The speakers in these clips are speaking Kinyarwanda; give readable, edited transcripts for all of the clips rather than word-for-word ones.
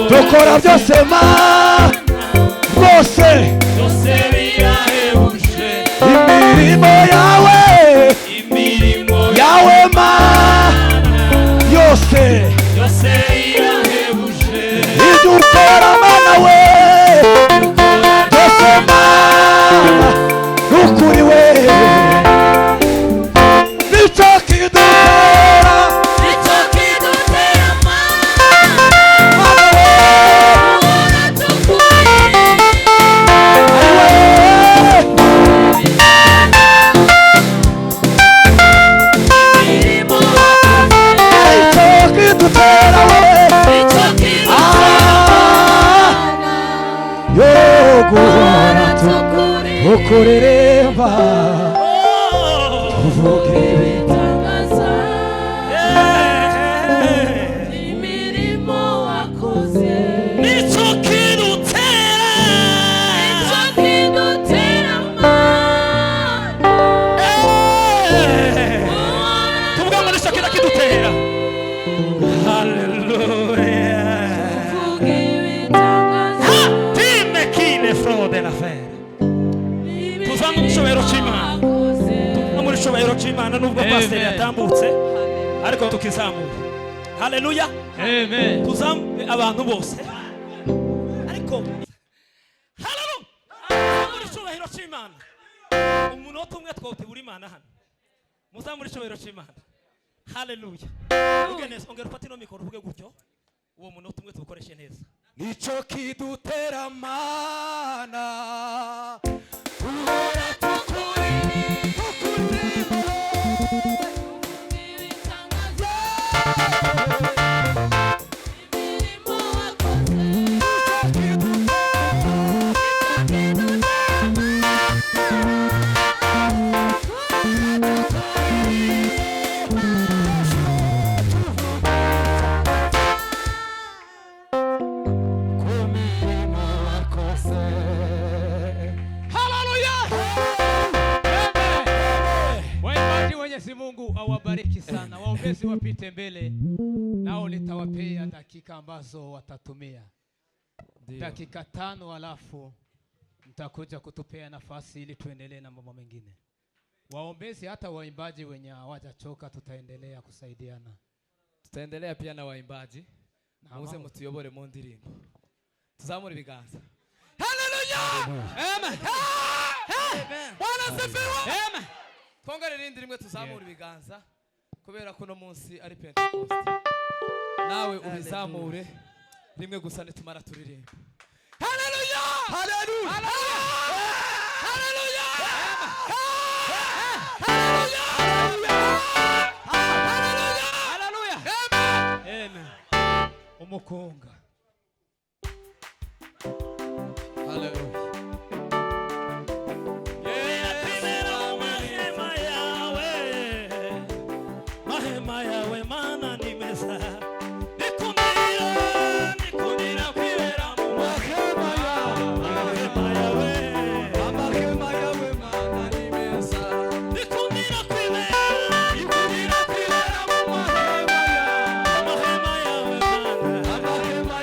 dukora byose mana rwose birahebuje imirimo yawe mana yose irahebuje ibyo ukora mana we byose mana nukuri we nicyo kidutera ukureremba uvuga ibitangaza imirimo wakoze nicyo kidutera tuvuga ngo nicyo kidutera haleluya uvuga ibitangaza time kine frode la fera tuzamura icyubahiro cy'Imana tuzamura icyubahiro cy'Imana nubwo pasiteri yatambutse ariko tukizamura haleluya amen tuzamure abantu bose ariko haleluya tuzamura icyubahiro cy'Imana umunota umwe twotibura Imana hano muzamura icyubahiro cy'Imana haleluya uvuge neza ongera ufate ino mikoro uvuge gutyo uwo munota umwe tuwukoreshe neza nicyo kidutera mana Mungu awabariki sana. Waombezi wapite mbele nao nitawapea dakika ambazo watatumia. Dakika 5 alafu mtakuja kutupea nafasi ili tuendelee na mambo mengine. Waombezi hata waimbaji wenye hawajachoka tutaendelea kusaidiana. Tutaendelea pia na waimbaji. Muze mutuyobore mu ndirimbo. Tuzamura ibiganza. Hallelujah! Amen. Bwana asifiwe. Amen. Twongere irindi rimwe tuzamura ibiganza kubera ko no munsi ari Pentecost. Nawe ubizamure rimwe gusa nitumara turirimba. Hallelujah! Hallelujah! Hallelujah! Hallelujah! Hallelujah! Amen. Umukunga. Hallelujah. Yawe mana nimeza nikunira kwibera mu mahema yawe mana nimeza nikunira kwibera mu mahema yawe mana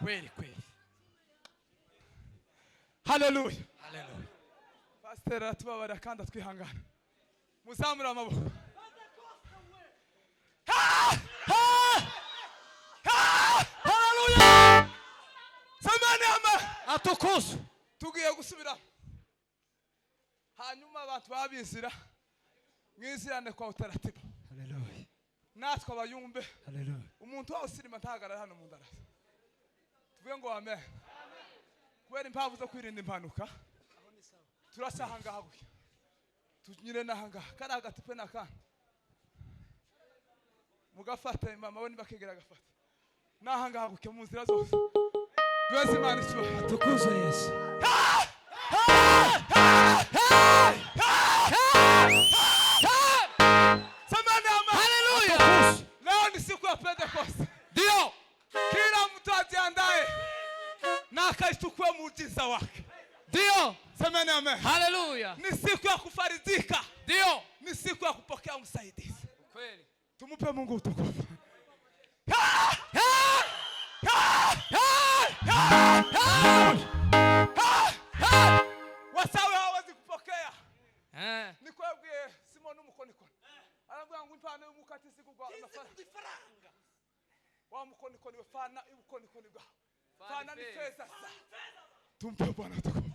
kweli kweli. Haleluya. Haleluya. Pastor atubabara kandi atwihangana. Muzamura amaboko. Haleluya. Samani ama Atukuza. tugiye gusubira. Hanyuma abantu babizira mwizirane kwa utaratibu. Haleluya. Natwe abayumbe. Haleluya. Umuntu wawe usirima ntahagarara hano mu ndarasa. Tuvuge ngo amen. Kubera impamvu zo kwirinda impanuka. Turasahanga habuye. Tunyire nahanga kari hagati pe nakana. Mugafata mama we nibakegera gafata. Nahanga habuke mu nzira zose. Duweze Imana ikibaho. Tukuze Yesu. Samani ama. Haleluya. Leo ni siku ya Pentecost. Ndio. Kila mtu ajiandae na akaichukue muujiza wake. Ndio. Samani amen. Haleluya. Ni siku ya kufaridika. Ndio. Ni siku ya kupokea msaidizi. Kweli. Tumupe Mungu utukufu. Wasawe hawezi kupokea. Nikwebwe Simon umukonikoni. Aravuga ngo impano y'umukati sigugwa amafaranga. Wa mukonikoni we fana y'ubukonikoni bwa. Fana ni feza sa. Tumpe Bwana utukufu.